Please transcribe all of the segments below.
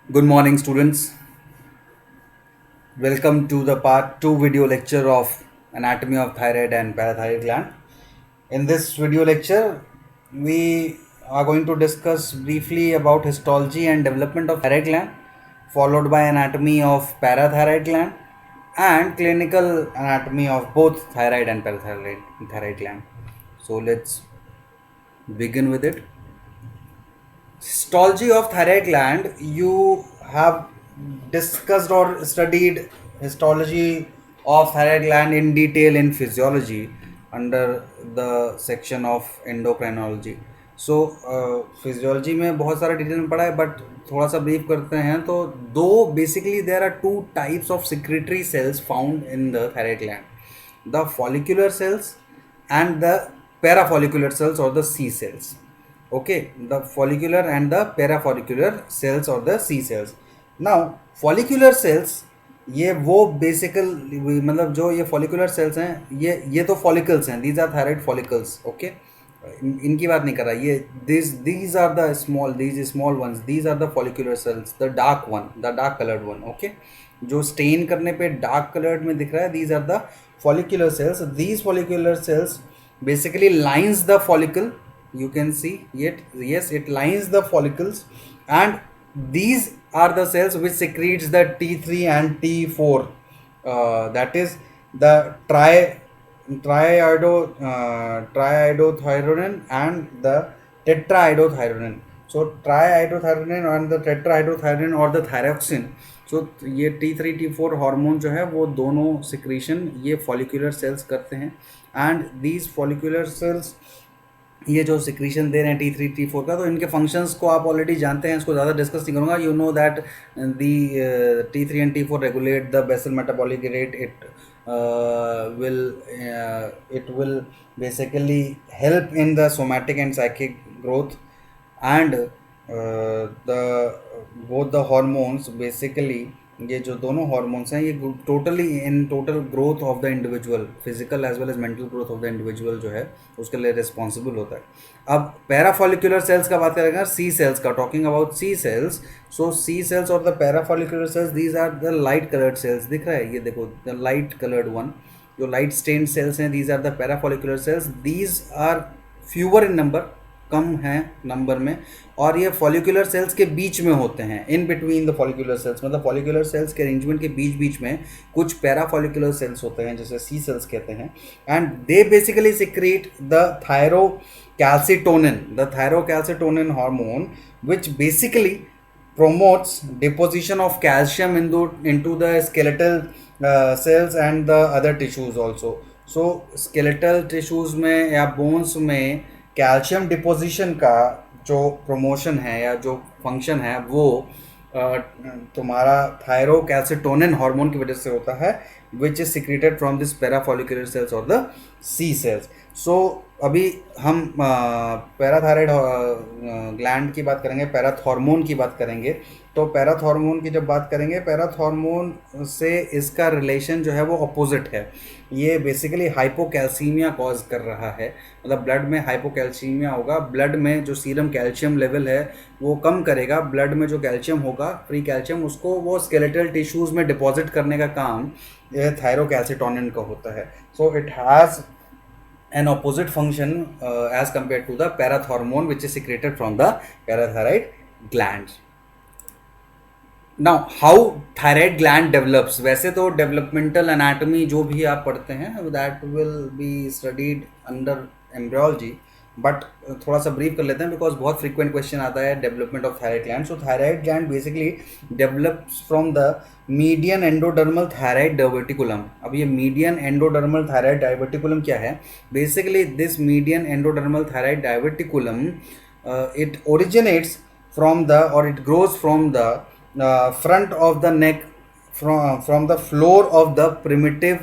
Good morning, students. Welcome to the part 2 video lecture of anatomy of thyroid and parathyroid gland. In this video lecture, we are going to discuss briefly about histology and development of thyroid gland, followed by anatomy of parathyroid gland and clinical anatomy of both thyroid and parathyroid gland. So let's begin with it. Histology of thyroid gland, you have discussed or studied histology of thyroid gland in detail in physiology under the section of endocrinology. So physiology में बहुत सारा detail में पढ़ा है, but थोड़ा सा brief करते हैं तो दो basically there are two types of secretory cells found in the thyroid gland, the follicular cells and the parafollicular cells or the C cells. Okay, the follicular and the parafollicular cells or the C cells. Now follicular cells, ये वो बेसिकल मतलब जो ये follicular sales हैं, ये तो follicles हैं, these are thyroid follicles. Okay, इनकी बात नहीं कर रहा. ये these are the small ones, these are the follicular cells, the dark one, the dark coloured one. Okay, जो स्टेन करने पे डार्क कलर्ड में दिख रहा है, these are the follicular cells. These follicular cells basically lines the follicle. You can see it, yes, it lines the follicles, and these are the cells which secretes the T3 and T4, that is the triiodothyronine and the tetraiodothyronine. So triiodothyronine and the tetraiodothyronine or the thyroxine. सो ये T3 T4 hormone जो है वो दोनों secretion ये follicular sales करते हैं. And these follicular sales ये जो सिक्रीशन दे रहे हैं T3 T4 का, तो इनके फंक्शंस को आप ऑलरेडी जानते हैं, इसको ज़्यादा डिस्कस नहीं करूँगा. You know that the T3 and T4 regulate the basal metabolic rate. It will basically help in the somatic and psychic growth, and both the hormones basically, ये जो दोनों हॉर्मोन्स हैं ये totally in total growth of the individual, physical as well as mental growth of the individual जो है उसके लिए responsible होता है. अब पैराफॉलिकुलर सेल्स का बात करेंगे, सी सेल्स का. Talking about C cells, so C cells और the parafollicular cells, these are the light coloured cells. दिख रहा है ये देखो, द लाइट कलर्ड वन, जो लाइट स्टेन्ड सेल्स हैं, these are the parafollicular cells. These are fewer in number, कम हैं नंबर में, और ये फॉलिकुलर सेल्स के बीच में होते हैं, in between the follicular cells. मतलब फॉलिकुलर सेल्स के अरेंजमेंट के बीच बीच में कुछ पैराफॉलिकुलर सेल्स होते हैं, जैसे सी सेल्स कहते हैं. And they basically secrete the thyrocalcitonin hormone, which basically promotes deposition of calcium into the skeletal cells and the other tissues also. So skeletal tissues में या bones में कैल्शियम डिपोजिशन का जो प्रमोशन है या जो फंक्शन है वो तुम्हारा थायरोकैल्सिटोनिन हार्मोन की वजह से होता है, which is secreted from this parafollicular cells और द सी सेल्स. सो अभी हम पैराथायराइड ग्लैंड की बात करेंगे, पैराथॉर्मोन की बात करेंगे. तो पैराथॉर्मोन की जब बात करेंगे, पैराथॉर्मोन से इसका रिलेशन जो है वो अपोजिट है. ये बेसिकली हाइपोकैल्सीमिया कॉज कर रहा है, मतलब ब्लड में हाइपोकैल्सीमिया होगा, ब्लड में जो सीरम कैल्शियम लेवल है वो कम करेगा. ब्लड में जो कैल्शियम होगा, फ्री कैल्शियम, उसको वो स्केलेटल टिश्यूज़ में डिपॉजिट करने का काम ये थायरोकैल्सिटोनिन का होता है. So it has an opposite function as compared to the parathormone which is secreted from the parathyroid glands. Now how thyroid gland develops, वैसे तो developmental anatomy जो भी आप पढ़ते हैं that will be studied under embryology, but थोड़ा सा brief कर लेते हैं बिकॉज बहुत फ्रीक्वेंट क्वेश्चन आता है development of thyroid gland. So thyroid gland basically develops from the median endodermal thyroid diverticulum. अब ये मीडियन एंडोडर्मल थायराइड डाइवर्टिकुलम क्या है? Basically this median endodermal thyroid diverticulum, it originates from the और it grows from the front of the neck, from the floor of the primitive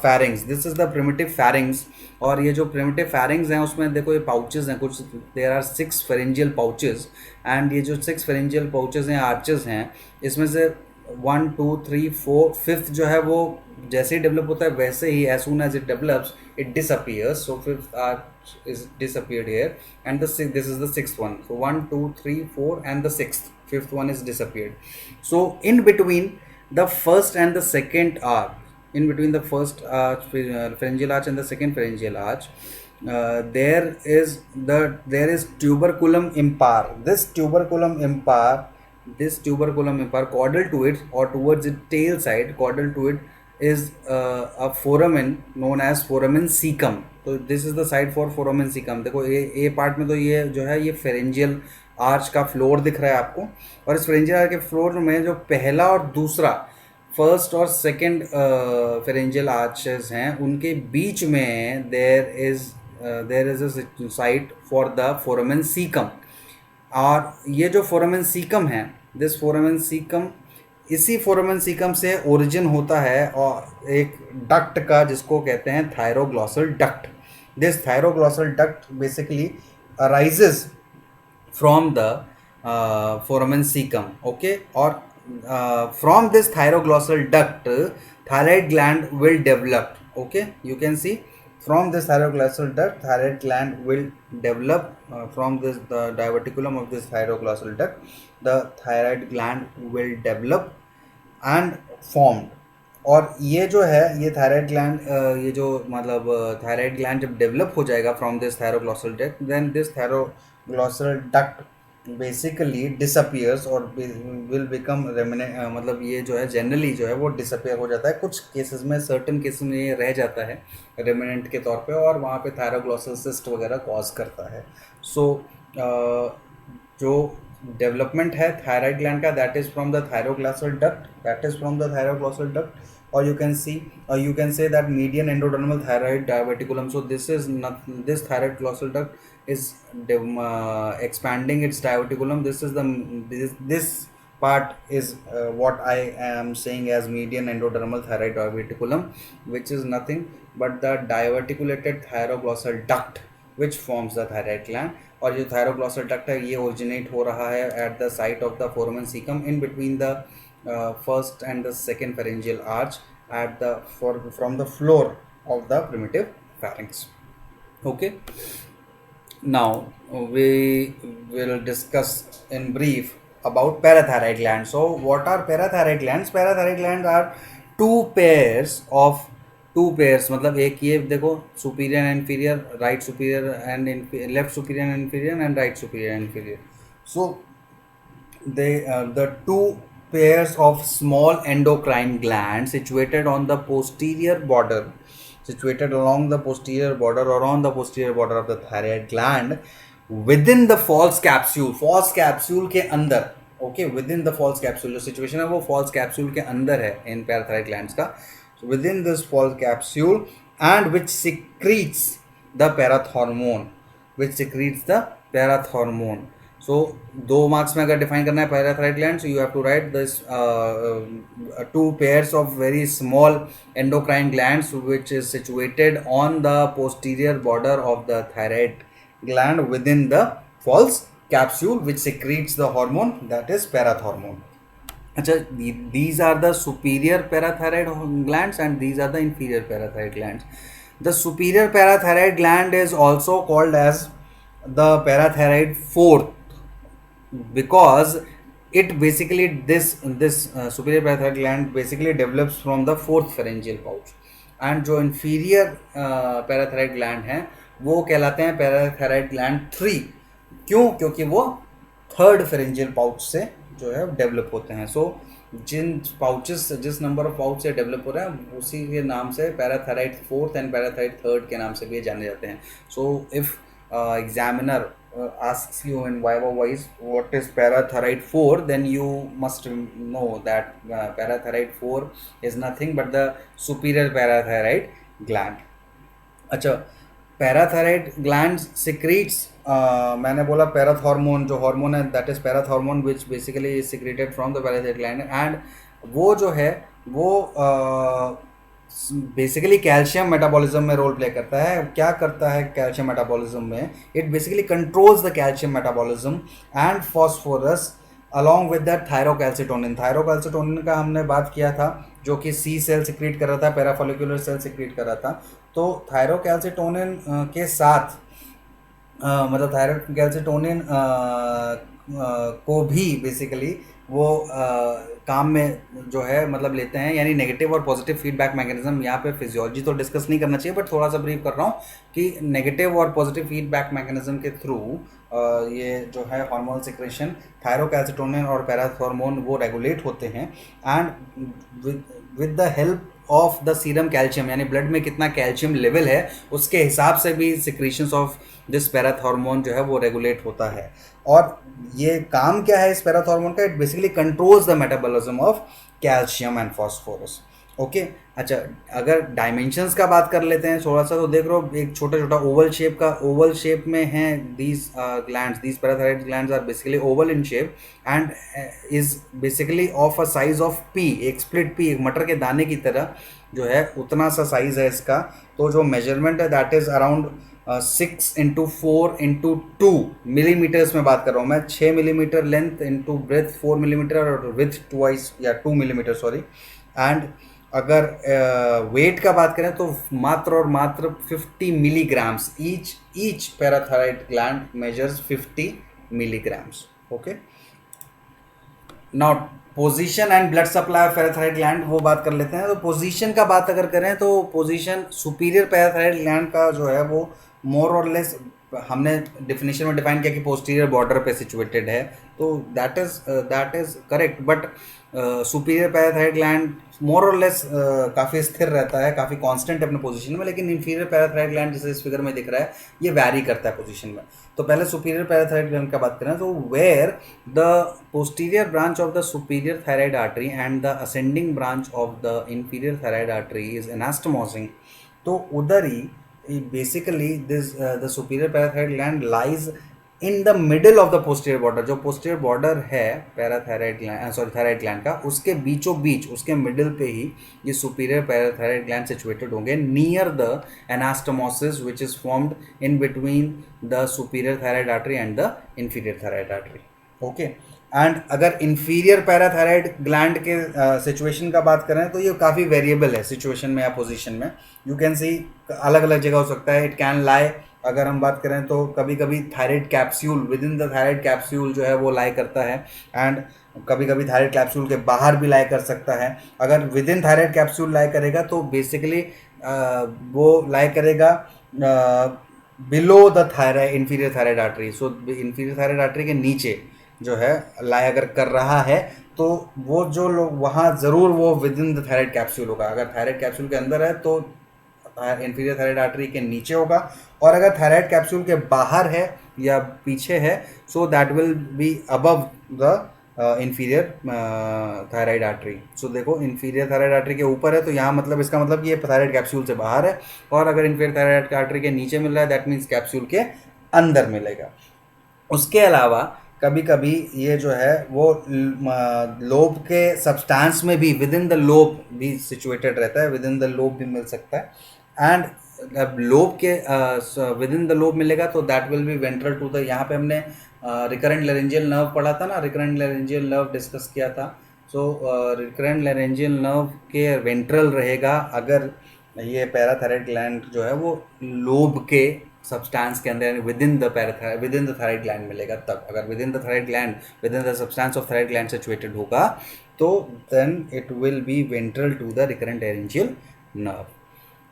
pharynx. This is the primitive pharynx. और ये जो primitive फैरिंग्स हैं उसमें देखो ये pouches हैं कुछ, there are 6 pharyngeal pouches, and ये जो 6 फेरेंजियल पाउचेस हैं, आर्चेस हैं, इसमें से 1 2 3 4, फिफ्थ जो है वो जैसे ही डेवलप होता है वैसे ही as soon as it develops it disappears. So fifth arch is disappeared here and this is the sixth one. So 1 2 3 4 and the sixth fifth one is disappeared. So in between the first and the second arch, in between the first arch, pharyngeal arch and the second pharyngeal arch, there is tuberculum impar. This tuberculum impar caudal to it or towards its tail side, caudal to it is a foramen known as foramen cecum. तो this is the side for foramen caecum. देखो ए part में तो ये जो है ये pharyngeal arch का floor दिख रहा है आपको, और इस फेरेंजियल आर्च के फ्लोर में जो पहला और दूसरा फर्स्ट और सेकंड फेरेंजियल आर्चेस हैं उनके बीच में there is a site for the foramen caecum. और ये जो फोरामेन सीकम है, दिस फोरामेन सीकम, इसी फोरामेन सीकम से ओरिजिन होता है और एक डक्ट का जिसको कहते हैं thyroglossal duct. This thyroglossal duct basically arises from the foramen caecum. Okay, और from this thyroglossal duct thyroid gland will develop. Okay, you can see from this thyroglossal duct thyroid gland will develop. From this the diverticulum of this thyroglossal duct the thyroid gland will develop and formed. और ये जो है ये thyroid gland ये जो मतलब thyroid gland जब develop हो जाएगा from this thyroglossal duct, then this thyroglossal duct basically disappears और विल बिकम रेमिनेंट. मतलब ये जो है जनरली जो है वो डिसअपियर हो जाता है. कुछ केसेस में, सर्टन केसेस में ये रह जाता है रेमिनेंट के तौर पे और वहाँ पे थायरोग्लॉसल सिस्ट वगैरह कॉज करता है. सो जो डेवलपमेंट है थायराइड ग्लैंड का, that is from the thyroglossal duct, or you can say that median endodermal thyroid diverticulum. So this thyroid glossal duct is expanding its diverticulum. This part is what I am saying as median endodermal thyroid diverticulum, which is nothing but the diverticulated thyroglossal duct which forms the thyroid gland. और जो थायरोग्लॉसल duct है ये originate हो रहा है at the site of the foramen caecum in between the first and the second pharyngeal arch at the from the floor of the primitive pharynx. Okay, now we will discuss in brief about parathyroid glands. So what are parathyroid glands? Parathyroid glands are two pairs मतलब एक ये देखो superior and inferior, right superior and left superior and inferior and right superior and inferior. So they the two pairs of small endocrine glands situated along the posterior border or on the posterior border of the thyroid gland within the false capsule के अंदर. Okay, within the false capsule जो situation है वो false capsule के अंदर है in parathyroid glands का. Within this false capsule and which secretes the parathormone. So 2 marks में अगर डिफाइन करना है parathyroid gland, so you have to write this 2 pairs of very small endocrine glands which is situated on the posterior border of the thyroid gland within the false capsule which secretes the hormone, that is parathormone. अच्छा, these are the superior parathyroid glands and these are the inferior parathyroid glands. The superior parathyroid gland is also called as the parathyroid fourth because it basically this superior parathyroid gland basically develops from the fourth pharyngeal pouch, and जो inferior parathyroid gland हैं वो कहलाते हैं parathyroid gland 3. क्यों? क्योंकि वो third pharyngeal pouch से जो है डेवलप होते हैं. सो जिस नंबर ऑफ पाउच से डेवलप हो रहे हैं उसी के नाम से parathyroid fourth and parathyroid third के नाम से भी जाने जाते हैं. So if examiner asks you in viva wise what is parathyroid 4, then you must know that parathyroid 4 is nothing but the superior parathyroid gland. अच्छा, पैराथायराइड ग्लैंड सिक्रीट्स, मैंने बोला पैराथॉर्मोन जो हार्मोन है that is parathormone which basically is secreted from the parathyroid gland, and वो जो है वो basically calcium metabolism में रोल प्ले करता है. क्या करता है कैल्शियम मेटाबॉलिज्म में? It basically controls the calcium metabolism and phosphorus along with that thyrocalcitonin, thyrocalcitonin का हमने बात किया था जो कि सी सेल सिक्रीट कर रहा था, पैराफोलिकुलर सेल सिक्रीट कर रहा था। तो थायरोकैल्सिटोनिन के साथ मतलब थायराइड कैल्सिटोनिन को भी बेसिकली वो काम में जो है मतलब लेते हैं, यानी नेगेटिव और पॉजिटिव फीडबैक मैकेनिज्म। यहाँ पे फिजियोलॉजी तो डिस्कस नहीं करना चाहिए, बट थोड़ा सा ब्रीफ कर रहा हूँ कि नेगेटिव और पॉजिटिव फीडबैक मैकेनिज्म के थ्रू ये जो है हार्मोनल सिक्रेशन थायरोकैल्सिटोनिन और पैराथॉर्मोन वो रेगुलेट होते हैं। And with the help of the serum calcium, यानी ब्लड में कितना कैल्शियम लेवल है उसके हिसाब से भी सिक्रीशंस ऑफ दिस पैराथॉर्मोन जो है वो रेगुलेट होता है। और ये काम क्या है इस पैराथॉर्मोन का? It basically controls the metabolism of calcium and phosphorus. Okay, अच्छा अगर डायमेंशंस का बात कर लेते हैं थोड़ा सा, तो देख लो एक छोटा छोटा ओवल शेप में है these glands, these parathyroid glands are basically oval in shape and is basically of a size of pea, एक स्प्लिट पी, एक मटर के दाने की तरह जो है उतना सा साइज है इसका। तो जो मेजरमेंट है that is around 6x4x2 millimetres में बात कर रहा हूँ मैं, 6 millimetre length into breadth 4 millimetre और विथ 2 मिलीमीटर सॉरी। एंड अगर वेट का बात करें तो मात्र और मात्र 50 milligrams, each parathyroid gland measures 50 milligrams. Okay, now position and blood supply of parathyroid gland वो बात कर लेते हैं। तो पोजीशन का बात अगर करें तो पोजीशन सुपीरियर पैराथायराइड ग्लैंड का जो है वो मोर और लेस हमने डिफिनेशन में डिफाइन किया कि पोस्टीरियर बॉर्डर पे सिचुएटेड है, तो that is correct. But superior parathyroid gland more or less काफ़ी स्थिर रहता है, काफ़ी कांस्टेंट है अपने पोजीशन में। लेकिन इंफीरियर पैराथायराइड ग्लैंड जैसे इस फिगर में दिख रहा है ये वैरी करता है पोजीशन में। तो पहले सुपीरियर पैराथायराइड ग्लैंड का बात करें तो where the posterior branch of the superior thyroid artery and the ascending branch of the inferior thyroid artery is anastomosing, तो उधर ही basically this the superior parathyroid gland lies in the middle of the posterior border। जो posterior border है parathyroid gland thyroid gland का, उसके बीचों बीच उसके middle पे ही ये सुपीरियर पैराथायराइड ग्लैंड सिचुएटेड होंगे near the anastomosis which is formed in between the superior thyroid artery and the inferior thyroid artery. Okay, and अगर इंफीरियर पैराथायराइड ग्लैंड के situation का बात करें तो ये काफ़ी वेरिएबल है सिचुएशन में या पोजीशन में। यू कैन सी अलग अलग जगह हो सकता है। इट कैन लाई, अगर हम बात करें तो कभी कभी thyroid capsule with in the thyroid capsule जो है वो लाई करता है, एंड कभी कभी थायराइड कैप्सूल के बाहर भी लाई कर सकता है। अगर विद इन थायराइड कैप्सूल लाई करेगा तो बेसिकली वो लाई करेगा below the thyroid inferior thyroid artery. So inferior thyroid artery के नीचे जो है लाई अगर कर रहा है तो वो जो लोग वहाँ ज़रूर वो with in the thyroid capsule होगा। अगर थायराइड कैप्सूल के अंदर है तो इंफीरियर थायराइड आर्टरी के नीचे होगा, और अगर थायराइड कैप्सूल के बाहर है या पीछे है so that will be above the inferior thyroid artery. So देखो इंफीरियर थायराइड आर्टरी के ऊपर है तो यहाँ मतलब इसका मतलब ये थायराइड कैप्सूल से बाहर है, और अगर इंफीरियर थायराइड आर्टरी के नीचे मिल रहा है दैट मीन्स कैप्सूल के अंदर मिलेगा। उसके अलावा कभी कभी ये जो है वो लोब के सब्सटेंस में भी विद इन द लोब भी सिचुएटेड रहता है, विद इन द लोब भी मिल सकता है। एंड लोब के विद इन द लोब मिलेगा तो that will be ventral to the, यहाँ पे हमने रिकरेंट लैरिंजियल नर्व पढ़ा था ना, रिकरेंट लैरिंजियल नर्व डिस्कस किया था। सो रिकरेंट लैरिंजियल नर्व के वेंट्रल रहेगा अगर ये पैराथायराइड ग्लैंड जो है वो लोब के सब्सटेंस के अंदर यानी within the thyroid gland मिलेगा तब। अगर within the thyroid gland within the substance of thyroid gland situated होगा तो then it will be ventral to the recurrent laryngeal nerve.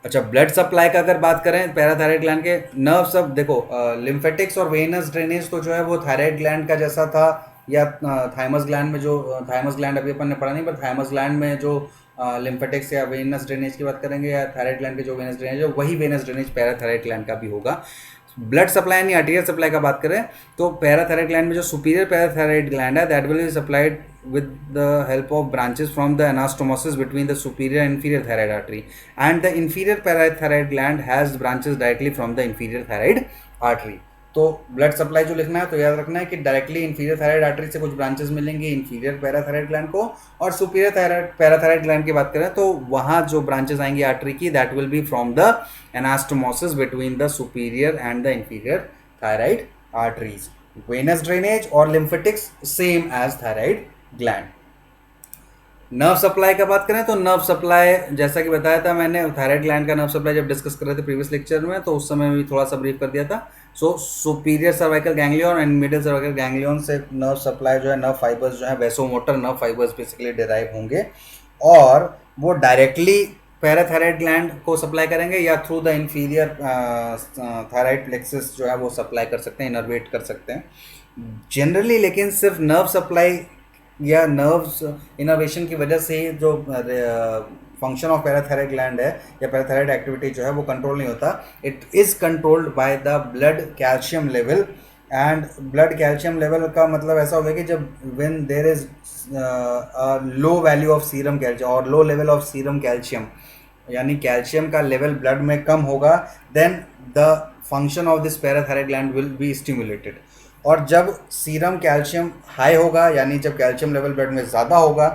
अच्छा, ब्लड सप्लाई का अगर बात करें पैराथायराइड ग्लैंड के नर्व सब देखो, लिम्फेटिक्स और वेनस ड्रेनेज तो जो है वो थायराइड ग्लैंड का जैसा था, या थाइमस ग्लैंड में जो थाइमस ग्लैंड अभी अपन ने पढ़ा नहीं, पर थाइमस ग्लैंड में जो लिम्फेटिक्स या वेनस ड्रेनेज की बात करेंगे या थायराइड ग्लैंड के जो वेनस ड्रेनेज है वही वेनस ड्रेनेज पैराथायराइड ग्लैंड का भी होगा। ब्लड सप्लाई यानी आर्टीरियल सप्लाई का बात करें तो पैराथायराइड ग्लैंड में जो सुपीरियर पैराथायराइड ग्लैंड है that will be supplied with the help of branches from the anastomosis between the superior and inferior thyroid artery, and the inferior parathyroid gland has branches directly from the inferior thyroid artery। तो blood supply जो लिखना है तो याद रखना है कि directly inferior thyroid artery से कुछ ब्रांचेस मिलेंगे इंफीरियर पैराथायराइड ग्लैंड को, और सुपीरियर पैराथायराइड ग्लैंड की बात करें तो वहाँ जो ब्रांचेस आएंगी आर्टरी की that will be from the anastomosis between the superior and the inferior thyroid arteries. Venous drainage और lymphatics same as thyroid gland. Nerve supply का बात करें तो नर्व सप्लाई जैसा कि बताया था मैंने, थायराइड ग्लैंड का नर्व सप्लाई जब डिस्कस कर रहे थे प्रीवियस लेक्चर में, तो उस समय भी थोड़ा सा ब्रीफ कर दिया था। सो superior cervical ganglion and middle cervical ganglion से नर्व सप्लाई जो है, नर्व फाइबर्स जो है, vasomotor nerve fibres basically derive होंगे, और वो डायरेक्टली पैराथायराइड ग्लैंड को सप्लाई करेंगे या through the inferior thyroid plexus जो है वो सप्लाई कर सकते हैं, इनर्वेट कर सकते हैं जनरली। लेकिन सिर्फ नर्व सप्लाई या नर्व्स इनोवेशन की वजह से ही जो फंक्शन ऑफ पैराथायराइड ग्लैंड है या पैराथायराइड एक्टिविटी जो है वो कंट्रोल नहीं होता। It is controlled by the blood calcium level. And blood calcium level का मतलब ऐसा होगा कि जब when there is low value of serum calcium और low level of serum calcium, यानी कैल्शियम का लेवल ब्लड में कम होगा, then the function of this parathyroid gland will be stimulated. और जब सीरम कैल्शियम हाई होगा, यानी जब कैल्शियम लेवल ब्लड में ज़्यादा होगा,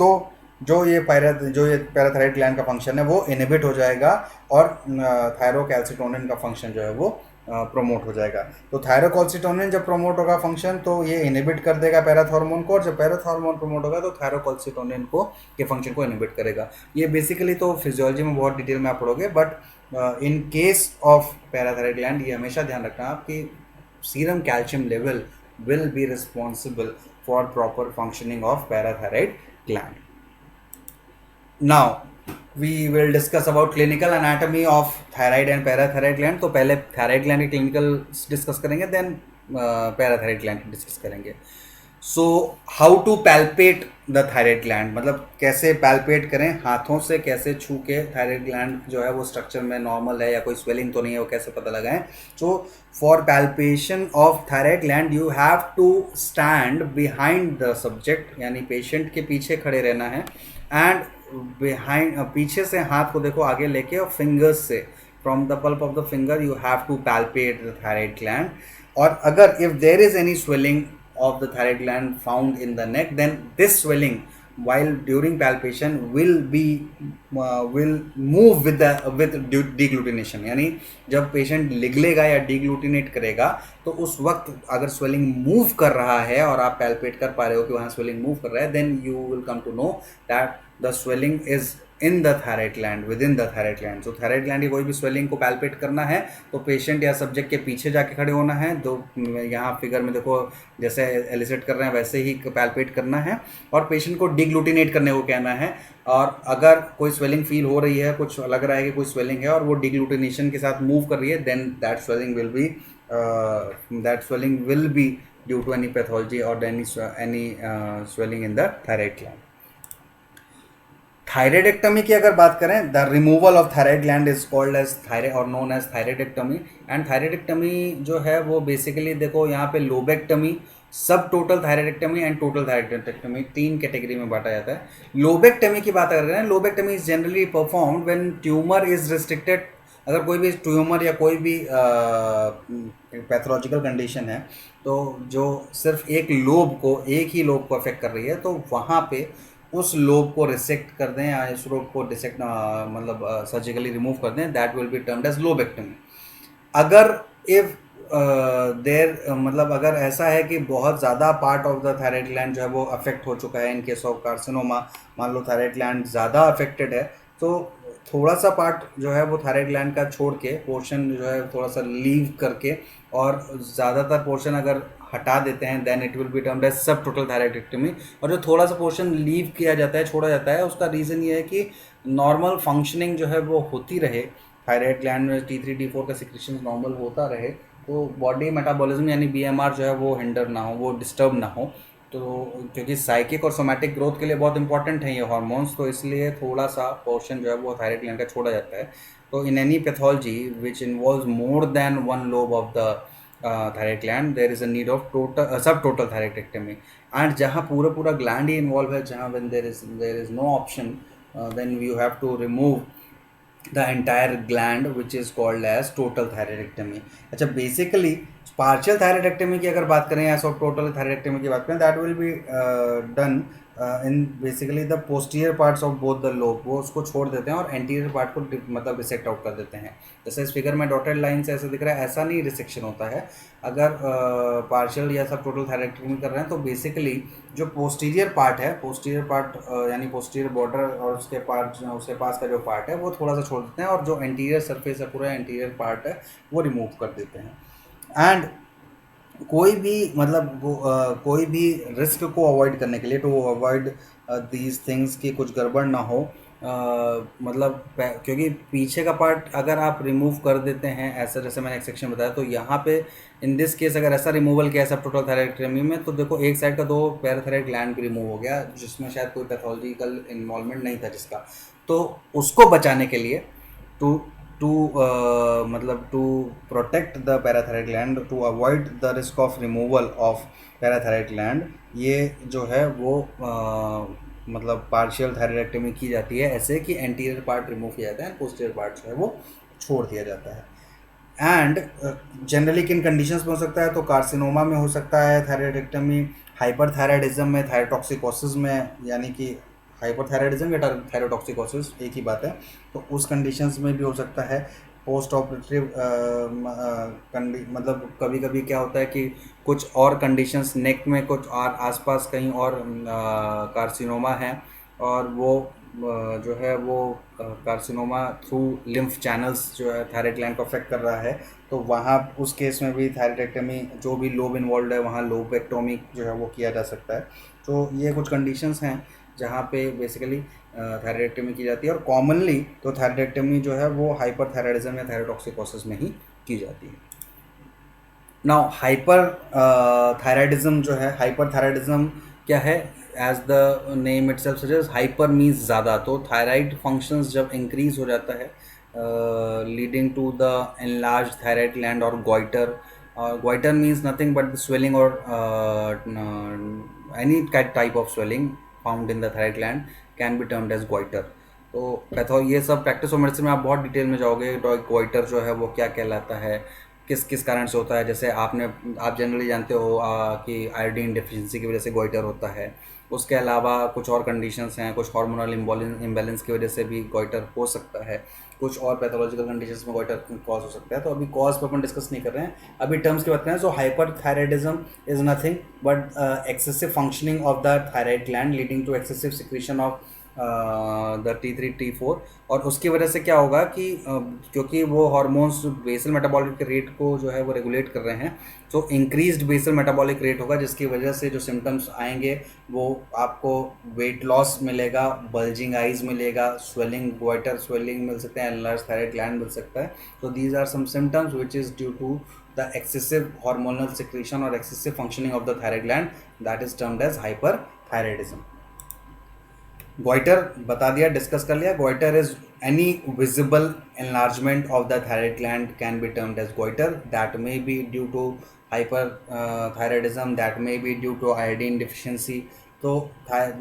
तो जो ये पैराथायराइड ग्लैंड का फंक्शन है वो इनहिबिट हो जाएगा और थायरोकैल्सिटोनिन का फंक्शन जो है वो प्रोमोट हो जाएगा। तो थायरोकैल्सिटोनिन जब प्रोमोट होगा फंक्शन, तो ये इनहिबिट कर देगा पैराथ हार्मोन को, और जब पैराथ हार्मोन प्रोमोट होगा तो थायरोकैल्सिटोनिन को के फंक्शन को इनहिबिट करेगा। ये बेसिकली तो फिजियोलॉजी में बहुत डिटेल में आप पढ़ोगे, but in case of parathyroid gland ये हमेशा ध्यान रखना आप कि serum calcium level will be responsible for proper functioning of parathyroid gland. Now we will discuss about clinical anatomy of thyroid and parathyroid gland. तो पहले thyroid gland के clinical discuss करेंगे, then parathyroid gland discuss करेंगे। So how to palpate the thyroid gland, मतलब कैसे palpate करें, हाथों से कैसे छू के थायराइड ग्लैंड जो है वो स्ट्रक्चर में नॉर्मल है या कोई स्वेलिंग तो नहीं है, वो कैसे पता लगाएं। So for palpation of thyroid gland you have to stand behind the subject, यानी पेशेंट के पीछे खड़े रहना है, एंड बिहाइंड पीछे से हाथ को देखो आगे लेके, और फिंगर्स से from the pulp of the finger you have to palpate the thyroid gland. और अगर if there is any swelling of the thyroid gland found in the neck, then this swelling while during palpation will move with deglutination, यानी जब patient लिगलेगा या डिग्लूटिनेट करेगा तो उस वक्त अगर स्वेलिंग मूव कर रहा है और आप पैल्पेट कर पा रहे हो कि वहाँ स्वेलिंग मूव कर रहा है, then you will come to know that the swelling is in the thyroid gland, within the thyroid gland. So thyroid gland की कोई भी स्वेलिंग को पैल्पेट करना है तो पेशेंट या सब्जेक्ट के पीछे जाके खड़े होना है, तो यहाँ फिगर में देखो जैसे एलिसिट कर रहे हैं वैसे ही पैल्पेट करना है, और पेशेंट को डिग्लूटिनेट करने को कहना है। और अगर कोई स्वेलिंग फील हो रही है, कुछ लग रहा है कि कोई स्वेलिंग है और वो डिग्लूटिनेशन के साथ मूव कर रही है, then that swelling will be due to any pathology और any swelling in the thyroid gland. Thyroidectomy की अगर बात करें, the removal of thyroid gland is called as thyroid और known as thyroidectomy. And thyroidectomy जो है वो बेसिकली देखो यहाँ पे lobectomy, subtotal thyroidectomy and total thyroidectomy तीन कैटेगरी में बांटा जाता है। लोबेक्टमी की बात कर रहे हैं, lobectomy is generally performed when tumour is restricted. अगर कोई भी ट्यूमर या कोई भी पैथोलॉजिकल कंडीशन है तो जो सिर्फ एक ही लोब को अफेक्ट कर रही है, तो वहाँ पे उस लोब को रिसेक्ट कर दें या इस लोब को डिसेक्ट मतलब सर्जिकली रिमूव कर दें, that will be termed as lobectomy. अगर इफ देर मतलब अगर ऐसा है कि बहुत ज़्यादा part of the thyroid gland जो है वो अफेक्ट हो चुका है, इन केस ऑफ कार्सिनोमा मान लो थायराइड ग्लैंड ज़्यादा अफेक्टेड है, तो थोड़ा सा पार्ट जो है वो थायराइड ग्लैंड का छोड़ के पोर्शन जो है थोड़ा सा लीव करके और ज़्यादातर पोर्शन अगर हटा देते हैं, then it will be termed as subtotal thyroidectomy. और जो थोड़ा सा पोर्शन लीव किया जाता है, छोड़ा जाता है, उसका रीज़न ये है कि नॉर्मल फंक्शनिंग जो है वो होती रहे, थायराइड ग्लैंड में T3 T4 का सिक्रेशन नॉर्मल होता रहे, तो बॉडी मेटाबॉलिज्म यानी BMR जो है वो हिंडर ना हो, वो डिस्टर्ब ना हो। तो क्योंकि साइकिक और सोमैटिक ग्रोथ के लिए बहुत इंपॉर्टेंट हैं ये हार्मोन्स, तो इसलिए थोड़ा सा पोर्शन जो है वो थायराइड ग्लैंड का छोड़ा जाता है। तो in any pathology which involves more than one lobe of the thyroid gland, there is a need of subtotal thyroidectomy. And जहाँ पूरा ग्लैंड ही इन्वॉल्व है, जहाँ when there is no option, then you have to remove the entire gland which is called as total thyroidectomy। अच्छा, basically partial thyroidectomy की अगर बात करें या सब टोटल थायराइडेक्टमी की बात करें, that will be done in basically the posterior parts of both the lobe, वो उसको छोड़ देते हैं और एंटीरियर पार्ट को मतलब रिसेक्ट आउट कर देते हैं। जैसे इस फिगर में डॉटेड लाइन से ऐसे दिख रहा है, ऐसा नहीं रिसेक्शन होता है। अगर पार्शियल या सब टोटल थायरेक्टमी कर रहे हैं तो बेसिकली जो पोस्टीरियर पार्ट है, पोस्टीरियर पार्ट यानी पोस्टीरियर बॉर्डर और उसके पार्ट उसके पास का जो पार्ट है वो थोड़ा सा छोड़ देते हैं, और जो एंटीरियर सरफेस है पूरा एंटीरियर पार्ट है वो रिमूव कर देते हैं। एंड कोई भी मतलब कोई भी रिस्क को अवॉइड करने के लिए, टू अवॉइड दीज थिंग्स कि कुछ गड़बड़ ना हो, मतलब क्योंकि पीछे का पार्ट अगर आप रिमूव कर देते हैं ऐसा, जैसे मैंने एक सेक्शन बताया, तो यहाँ पे इन दिस केस अगर ऐसा रिमूवल किया सब टोटल थायरेक्टमी में, तो देखो एक साइड का दो पैराथायरॉइड ग्लैंड भी रिमूव हो गया, जिसमें शायद कोई पैथोलॉजिकल इन्वॉल्वमेंट नहीं था जिसका। तो उसको बचाने के लिए, टू टू मतलब to protect the parathyroid gland, to avoid the risk of removal of parathyroid gland, ये जो है वो मतलब पार्शियल थायरॉइडेक्टमी की जाती है ऐसे कि एंटीरियर पार्ट रिमूव किया जाता है, पोस्टीरियर पार्ट जो है वो छोड़ दिया जाता है। एंड जनरली किन कंडीशंस में हो सकता है, तो कार्सिनोमा में हो सकता है थायरॉइडेक्टमी, हाइपरथायराइडिज्म में, थायरोटॉक्सिकोसिस में, यानी कि हाइपरथायराइडिज्म या थायरोटॉक्सिकोसिस एक ही बात है, तो उस कंडीशंस में भी हो सकता है। पोस्ट ऑपरेटिव मतलब कभी कभी क्या होता है कि कुछ और कंडीशंस नेक में कुछ और आसपास कहीं और कार्सिनोमा है, और वो जो है वो कार्सिनोमा थ्रू लिम्फ चैनल्स जो है थायराइड ग्लैंड को अफेक्ट कर रहा है, तो वहाँ उस केस में भी थायराइडेक्टमी, जो भी लोब इन्वॉल्व है वहाँ लोबेक्टोमी जो है वो किया जा सकता है। तो ये कुछ कंडीशंस हैं जहाँ पे बेसिकली थायराइडेक्टमी की जाती है, और कॉमनली तो थायराइडेक्टमी जो है वो हाइपरथायराइडिज्म या थायरोटॉक्सिकोसिस में ही की जाती है। नाउ हाइपर थायराइडिज्म जो है, हाइपरथायराइडिज्म क्या है, as the name itself suggest, hyper means ज़्यादा, तो थायराइड फंक्शंस जब इंक्रीज हो जाता है leading to the enlarge thyroid gland और goitre, goiter means nothing but the swelling or any type of swelling found in the thyroid gland can be termed as goiter। तो patho ये सब practice of medicine में आप बहुत detail में जाओगे, goitre जो है वो क्या कहलाता है, किस किस कारण से होता है। जैसे आप जनरली जानते हो कि आयोडीन डिफिशिएंसी की वजह से गोइटर होता है। उसके अलावा कुछ और कंडीशंस हैं, कुछ हार्मोनल इम्बैलेंस की वजह से भी गोइटर हो सकता है, कुछ और पैथोलॉजिकल कंडीशंस में गोइटर कॉज हो सकता है। तो अभी कॉज पर अपन डिस्कस नहीं कर रहे हैं, अभी टर्म्स की बात करें। So hyperthyroidism is nothing but excessive functioning of the thyroid gland leading to excessive secretion of the T3 T4, और उसकी वजह से क्या होगा कि क्योंकि वो हार्मोन्स बेसल मेटाबॉलिक रेट को जो है वो रेगुलेट कर रहे हैं, तो इंक्रीज्ड बेसल मेटाबॉलिक रेट होगा, जिसकी वजह से जो सिम्टम्स आएंगे वो आपको वेट लॉस मिलेगा, बल्जिंग आइज मिलेगा, स्वेलिंग, गोइटर स्वेलिंग मिल सकते हैं, एनलार्ज थायराइड ग्लैंड मिल सकता है। तो these are some symptoms which is due to the excessive hormonal secretion और excessive functioning of the thyroid gland, that is termed as hyperthyroidism. Goitre बता दिया, डिस्कस कर लिया। Goitre is any visible enlargement of the thyroid gland can be termed as goiter, that may be due to hyperthyroidism, that may be due to iodine deficiency। तो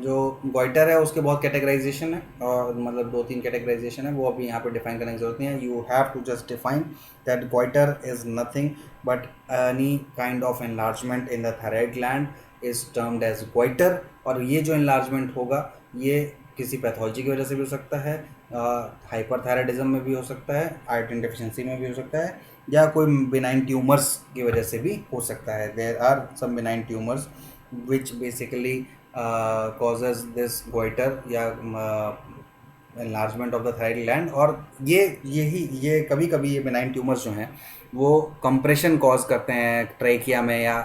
जो goitre है उसके बहुत categorisation है, और मतलब 2-3 कैटेगराइजेशन है, वो अभी यहाँ पे डिफाइन करने की जरूरत नहीं है। You have to just define that goitre is nothing but any kind of enlargement in the thyroid gland is termed as goiter। और ये जो enlargement होगा ये किसी पैथोलॉजी की वजह से भी हो सकता है, हाइपरथायराइडिज्म में भी हो सकता है, आयोडीन डेफिशिएंसी में भी हो सकता है, या कोई बिनाइन ट्यूमर्स की वजह से भी हो सकता है। There are some benign tumours which basically causes this goitre या enlargement of the thyroid gland. और ये कभी कभी ये बिनाइन ट्यूमर्स जो हैं वो कंप्रेशन कॉज करते हैं ट्रेकिया में या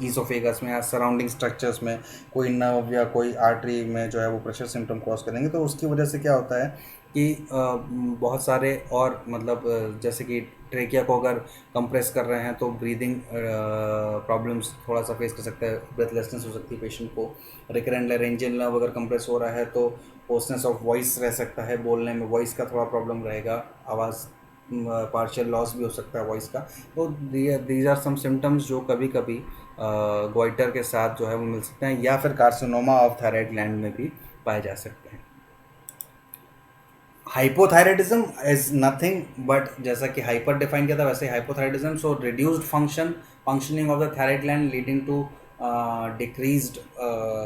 ईसोफेगस में या सराउंडिंग स्ट्रक्चर्स में, कोई नर्व या कोई आर्टरी में जो है वो प्रेशर सिम्टम कॉज करेंगे। तो उसकी वजह से क्या होता है कि बहुत सारे और मतलब जैसे कि ट्रेकिया को अगर कंप्रेस कर रहे हैं तो ब्रीदिंग प्रॉब्लम्स थोड़ा सा फेस कर सकता है, ब्रेथलेसनेस हो सकती है पेशेंट को। रिकरेंट लैरेंजियल नर्व अगर कंप्रेस हो रहा है तो होर्सनेस ऑफ वॉइस रह सकता है, बोलने में वॉइस का थोड़ा प्रॉब्लम रहेगा, आवाज़ पार्शियल लॉस भी हो सकता है वॉइस का। तो दीज आर सम सिम्टम्स जो कभी कभी गोइटर के साथ जो है वो मिल सकते हैं, या फिर कार्सिनोमा ऑफ थायराइड ग्लैंड में भी पाए जा सकते हैं। हाइपोथायराइडिज्म इज नथिंग बट, जैसा कि हाइपर डिफाइन किया था वैसे hypothyroidism, so reduced functioning of the thyroid gland leading to decreased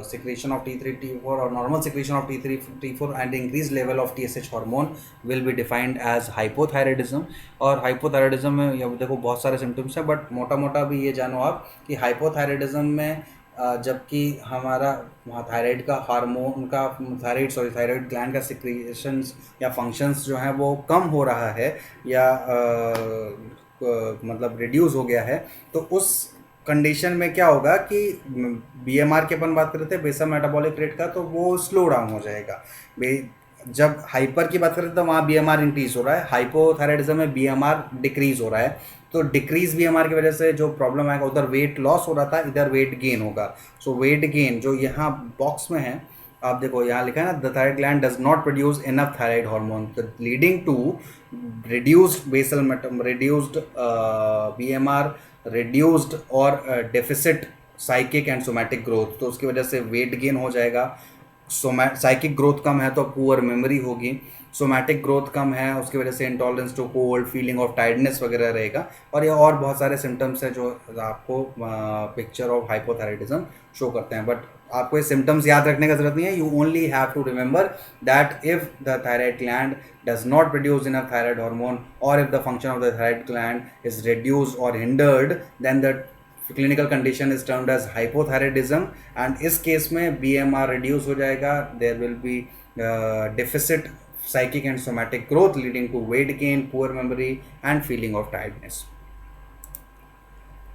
secretion of T3 T4 or normal secretion of T3 T4 and increased level of TSH hormone will be defined as hypothyroidism. और hypothyroidism में ये देखो बहुत सारे symptoms हैं, but मोटा मोटा भी ये जानो आप कि हाइपोथायराइडिज्म में जबकि हमारा थायराइड का हार्मोन का थायराइड ग्लैंड का सिक्रीशंस या फंक्शंस जो हैं वो कम हो रहा है या मतलब रिड्यूस हो गया है, तो उस कंडीशन में क्या होगा कि बीएमआर की अपन बात कर रहे थे, बेसल मेटाबॉलिक रेट का, तो वो स्लो डाउन हो जाएगा। जब हाइपर की बात करें तो वहाँ बीएमआर इंक्रीज हो रहा है, हाइपोथायराइडिज्म में बीएमआर डिक्रीज हो रहा है। तो डिक्रीज बीएमआर की वजह से जो प्रॉब्लम आएगा, उधर वेट लॉस हो रहा था, इधर वेट गेन होगा। सो वेट गेन जो यहाँ बॉक्स में है, आप देखो यहाँ लिखा है ना, the thyroid gland does not produce enough thyroid hormone leading to reduced basal reduced BMR, reduced और deficit psychic and somatic growth. तो उसकी वजह से वेट गेन हो जाएगा। साइकिक ग्रोथ कम है तो पुअर मेमोरी होगी, सोमैटिक ग्रोथ कम है उसकी वजह से intolerance to cold, feeling of tiredness वगैरह रहेगा। और ये और बहुत सारे सिम्टम्स हैं जो आपको पिक्चर ऑफ हाइपोथायराइडिज्म शो करते हैं। बट आपको ये सिम्टम्स याद रखने का जरूरत नहीं है, you only have to remember that if the thyroid gland does not produce enough thyroid hormone और if the function of the thyroid gland is reduced or hindered, then the clinical condition is termed as hypothyroidism, and इस case में BMR reduce हो जाएगा, there will be deficit psychic and somatic growth leading to weight gain, poor memory and feeling of tiredness.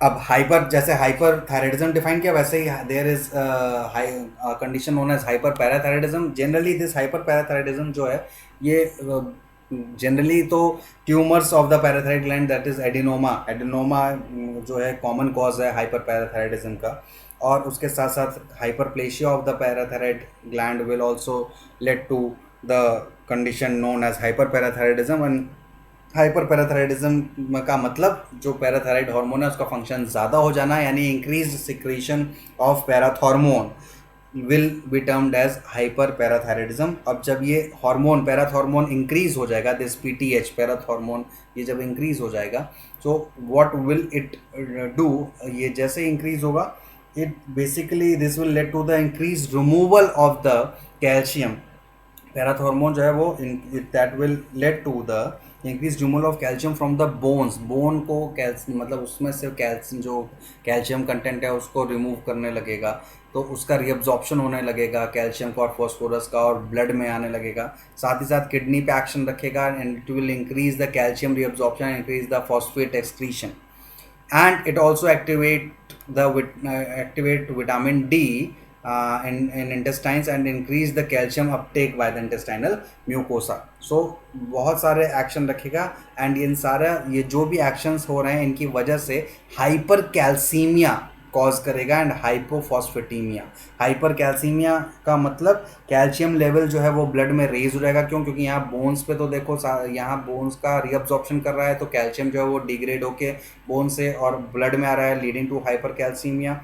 अब hyper, जैसे hyperthyroidism define किया, वैसे ही there is condition known as hyperparathyroidism. Generally this hyperparathyroidism जो है ये generally तो tumours of the parathyroid gland, that is adenoma जो है कॉमन कॉज है हाइपर पैराथायराइडिज्म का। और उसके साथ साथ hyperplasia of the parathyroid gland will also lead to the condition known as hyperparathyroidism. And hyperparathyroidism का मतलब जो पैराथायराइड हार्मोन है उसका फंक्शन ज़्यादा हो जाना, यानी increase secretion of parathormone will be termed as hyperparathyroidism. अब जब ये हार्मोन पैराथॉर्मोन इंक्रीज हो जाएगा, दिस पीटीएच पैराथॉर्मोन ये जब इंक्रीज हो जाएगा, so what will it do, ये जैसे इंक्रीज होगा, it basically this will lead to the increase removal of the calcium. Parathormone जो है वो that will lead to the increase removal of calcium from the bones. Bone को calcium मतलब उसमें से कैल्शियम जो कैल्शियम कंटेंट है उसको रिमूव करने लगेगा, तो उसका रीअब्जॉर्प्शन होने लगेगा कैल्शियम का और फॉस्फोरस का, और ब्लड में आने लगेगा। साथ ही साथ किडनी पे एक्शन रखेगा and it will increase the calcium reabsorption, increase the phosphate excretion, and it also activate vitamin D in intestines and increase the calcium uptake by the intestinal mucosa. So बहुत सारे action रखेगा and in सारा ये जो भी actions हो रहे हैं इनकी वजह से हाइपर कैल्सीमिया कॉज करेगा एंड हाइपोफॉस्फेटीमिया। हाइपर कैल्सीमिया का मतलब कैल्शियम लेवल जो है वो ब्लड में रेज हो जाएगा। क्यों? क्योंकि यहाँ बोन्स पे तो देखो यहाँ बोन्स का रीअब्जॉर्प्शन कर रहा है, तो कैल्शियम जो है वो डिग्रेड होके बोन से और ब्लड में आ रहा है, लीडिंग टू हाइपर कैल्सीमिया।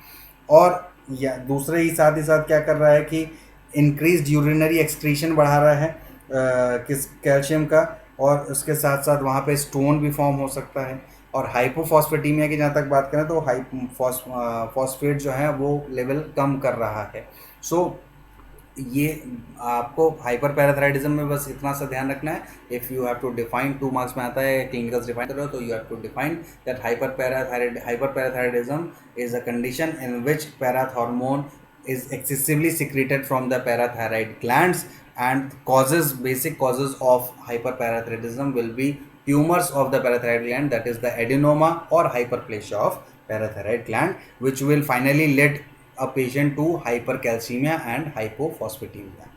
और या दूसरे ही साथ क्या कर रहा है कि इंक्रीज्ड यूरिनरी एक्सक्रीशन बढ़ा रहा है किस कैल्शियम का, और उसके साथ साथ वहाँ पे स्टोन भी फॉर्म हो सकता है। और हाइपोफॉस्फेटीमिया की जहाँ तक बात करें तो फॉस्फेट जो है वो लेवल कम कर रहा है। सो ये आपको हाइपर पैराथायराइडिज्म में बस इतना सा ध्यान रखना है। If you have to define, 2 marks में आता है क्लिनिकल्स डिफाइन कर रहे हो, तो you have to define that hyperparathyroidism is a condition in which parathormone is excessively secreted from the parathyroid glands, and basic causes of hyperparathyroidism will be tumors of the parathyroid gland, that is the adenoma or hyperplasia of parathyroid gland, which will finally lead a patient to hypercalcemia and hypophosphatemia.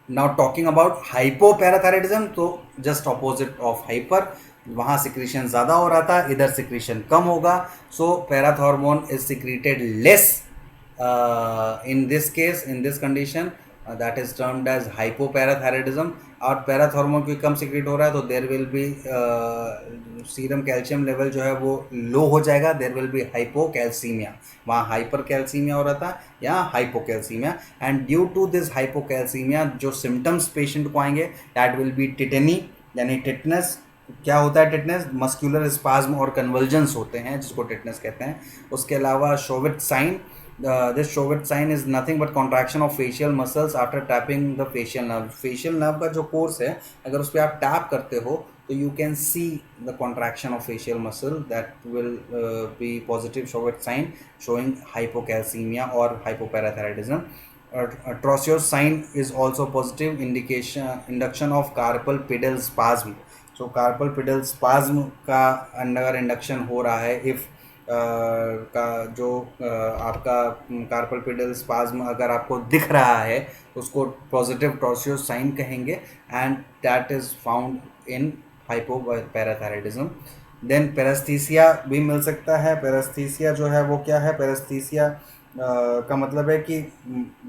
Now talking about hypoparathyroidism, तो just opposite of hyper, वहाँ secretion ज़्यादा हो रहा था, इधर secretion कम होगा। So parathormone is secreted less in this case, in this condition, that is termed as hypoparathyroidism। और पैराथॉर्मोन क्योंकि कम सिक्रीट हो रहा है तो there will be serum calcium level जो है वो लो हो जाएगा, देर विल बी हाइपोकैल्सीमिया। वहाँ हाइपर कैल्सीमिया हो रहा था, यहाँ hypocalcaemia. And due to this hypocalcaemia जो सिम्टम्स पेशेंट को आएंगे, दैट विल बी टिटेनी यानी टिटनेस, क्या होता है टिटनेस, मस्कुलर स्पाज्म और कन्वर्जेंस होते हैं जिसको टिटनेस कहते हैं। उसके अलावा Chvostek sign, this Chvostek sign is nothing but contraction of facial muscles after tapping the facial nerve. Facial nerve का जो कोर्स है, अगर उस पर आप टैप करते हो तो you can see the contraction of facial muscle, that will be positive Chvostek sign showing hypocalcaemia और hypoparathyroidism. Trousseau's sign is also positive indication induction of carpal pedal spasm. So carpal pedal spasm का under induction हो रहा है if का जो आपका carpel pedal spasm अगर आपको दिख रहा है तो उसको पॉजिटिव टॉर्सियोस साइन कहेंगे, and that is found in hypoparathyroidism. Then paraesthesia भी मिल सकता है। पेरेस्थीसिया जो है वो क्या है, पेरेस्थीसिया का मतलब है कि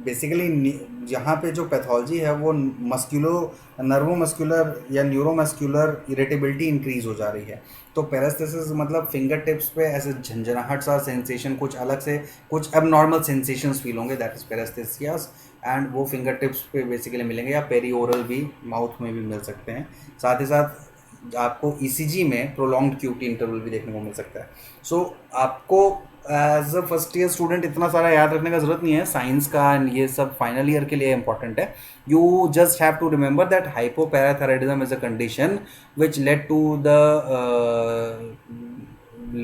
बेसिकली यहाँ पे जो पैथोलॉजी है वो मस्क्यूलो नर्वोमस्कुलर या न्यूरोमस्कुलर इरिटेबिलिटी इंक्रीज हो जा रही है। तो पेरेस्थेसिस मतलब फिंगर टिप्स पे ऐसे झंझनाहट सा सेंसेशन, कुछ अलग से कुछ अब नॉर्मल सेंसेशंस फील होंगे, दैट इज पेरेस्थेसियास, एंड वो फिंगर टिप्स पे बेसिकली मिलेंगे, या पेरीओरल भी माउथ में भी मिल सकते हैं। साथ ही साथ आपको ईसीजी में प्रोलॉन्ग्ड क्यूटी इंटरवल भी देखने को मिल सकता है। सो आपको as a first year student इतना सारा याद रखने का जरूरत नहीं है साइंस का, एंड ये सब फाइनल ईयर के लिए इंपॉर्टेंट है। You just have to remember that hypoparathyroidism is a condition which led to the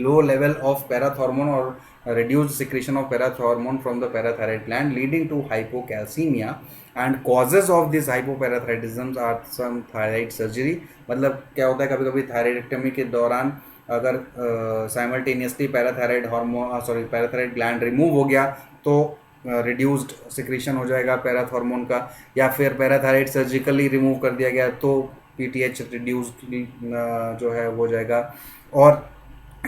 low level of parathormone or reduced secretion of parathormone from the parathyroid gland, leading to hypocalcemia, and causes of this hypoparathyroidism are some thyroid surgery। मतलब क्या होता है, कभी कभी thyroidectomy के दौरान अगर simultaneously parathyroid hormone parathyroid gland remove हो गया तो रिड्यूस्ड सिक्रीशन हो जाएगा पैराथॉर्मोन का, या फिर पैराथायराइड सर्जिकली रिमूव कर दिया गया तो पीटीएच रिड्यूस्ड जो है वो जाएगा। और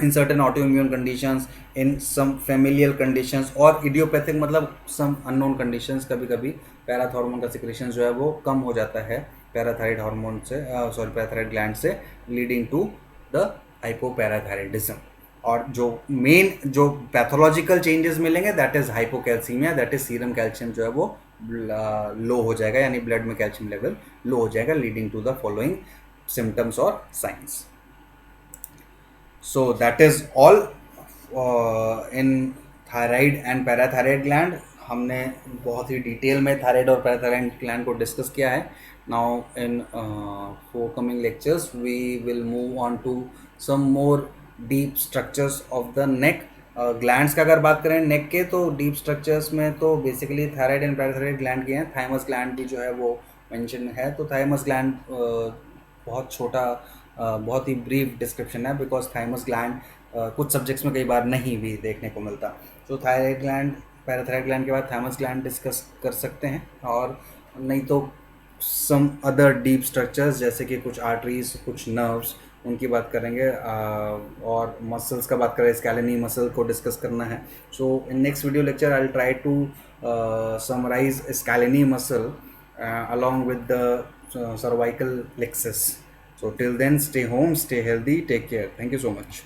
in certain autoimmune conditions, in some familial conditions और इडियोपैथिक मतलब सम अननोन कंडीशंस, कभी कभी पैराथॉर्मोन का सिक्रेशन जो है वो कम हो जाता है पैराथायराइड हार्मोन से पैराथायराइड ग्लैंड से, लीडिंग टू द हाइपोपैराथायराइडिज्म। और जो मेन जो पैथोलॉजिकल चेंजेस मिलेंगे that is hypocalcaemia, that is serum calcium जो है वो लो हो जाएगा, यानी ब्लड में कैल्शियम लेवल लो हो जाएगा, leading to the following symptoms और signs. So that is all in thyroid and parathyroid gland. हमने बहुत ही डिटेल में थायराइड और पैराथायराइड ग्लैंड को डिस्कस किया है। Now in forthcoming lectures we will move on to some more deep structures of the neck. Glands का अगर बात करें नेक के, तो डीप स्ट्रक्चर्स में तो basically thyroid and parathyroid gland के हैं, थाइमस ग्लैंड भी जो है वो मेंशन है। तो थाइमस ग्लैंड बहुत छोटा बहुत ही ब्रीफ डिस्क्रिप्शन है, बिकॉज थाइमस ग्लैंड कुछ सब्जेक्ट्स में कई बार नहीं भी देखने को मिलता। तो थायराइड ग्लैंड पैराथायराइड ग्लैंड के बाद थाइमस ग्लैंड डिस्कस कर सकते हैं, और नहीं तो सम अदर डीप स्ट्रक्चर्स जैसे कि कुछ आर्टरीज, कुछ नर्व्स, उनकी बात करेंगे। और मसल्स का बात करें, स्कैलेनी मसल को डिस्कस करना है। So in next video lecture I will try to summarise scaleni muscle along with the cervical plexus. So till then, stay home, stay healthy, take care. Thank you so much.